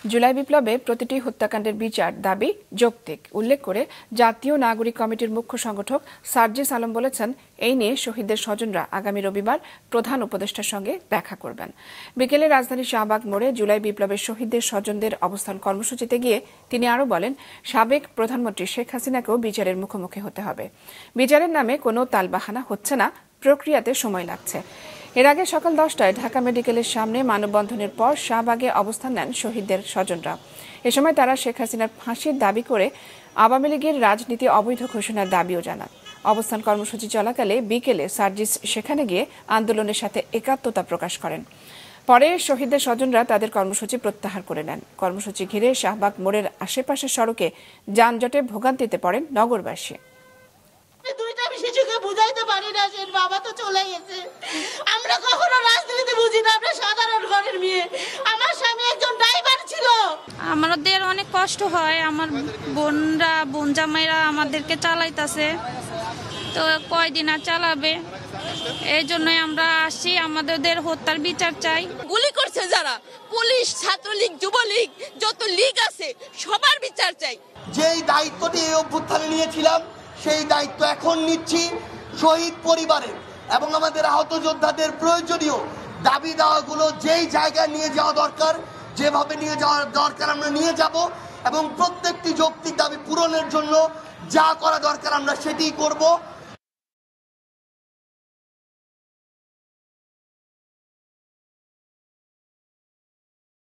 জুলাই বিপ্লবে প্রতিটি হত্যাকাণ্ডের বিচার দাবি যৌক্তিক উল্লেখ করে জাতীয় নাগরিক কমিটির মুখ্য সংগঠক সার্জিস আলম বলেছেন, এই নিয়ে শহীদদের স্বজনরা আগামী রবিবার প্রধান উপদেষ্টার সঙ্গে দেখা করবেন। বিকেলে রাজধানীর শাহবাগ মোড়ে জুলাই বিপ্লবের শহীদদের স্বজনদের অবস্থান কর্মসূচিতে গিয়ে তিনি আরও বলেন, সাবেক প্রধানমন্ত্রী শেখ হাসিনাকেও বিচারের মুখোমুখি হতে হবে। বিচারের নামে কোনো তালবাহানা হচ্ছে না, প্রক্রিয়াতে সময় লাগছে। এর আগে সকাল 10টায় ঢাকা মেডিকেলের সামনে মানববন্ধনের পর শাহবাগে অবস্থান নেন শহীদদের স্বজনরা। এ সময় তারা শেখ হাসিনার ফাঁসির দাবি করে আওয়ামী লীগের রাজনীতি অবৈধ ঘোষণার দাবিও জানান। অবস্থান কর্মসূচি চলাকালে বিকেলে সার্জিস সেখানে গিয়ে আন্দোলনের সাথে একাত্মতা প্রকাশ করেন। পরে শহীদদের স্বজনরা তাদের কর্মসূচি প্রত্যাহার করে নেন। কর্মসূচি ঘিরে শাহবাগ মোড়ের আশেপাশের সড়কে যানজটে ভোগান্তিতে পড়েন নগরবাসী। শিশুকে বুঝাইতে পারি না, সে বাবা তো চলে গেছে। আমরা কখনো রাজনীতি বুঝি না, আমরা সাধারণ ঘরের মেয়ে। আমার স্বামী একজন ড্রাইভার ছিল। আমাদের অনেক কষ্ট হয়, আমার বোন জামাইরা আমাদেরকে চালাইতেছে, তো কয়দিন আর চালাবে, এই জন্যই আমরা আসছি। আমাদের হত্যার বিচার চাই। গুলি করছে যারা, পুলিশ, ছাত্রলীগ, যুবলীগ, যত লীগ আছে, সবার বিচার চাই। যেই দায়িত্বটি এই অভ্যুত্থানে নিয়েছিলাম, সেই দায়িত্ব এখন নিচ্ছি শহীদ পরিবারের এবং আমাদের আহত যোদ্ধাদের প্রয়োজনীয় দাবি দাওয়াগুলো যেই জায়গায় নিয়ে যাওয়া দরকার, যেভাবে নিয়ে যাওয়া দরকার আমরা নিয়ে যাব এবং প্রত্যেকটি যৌক্তিক দাবি পূরণের জন্য যা করা দরকার আমরা সেটিই করব।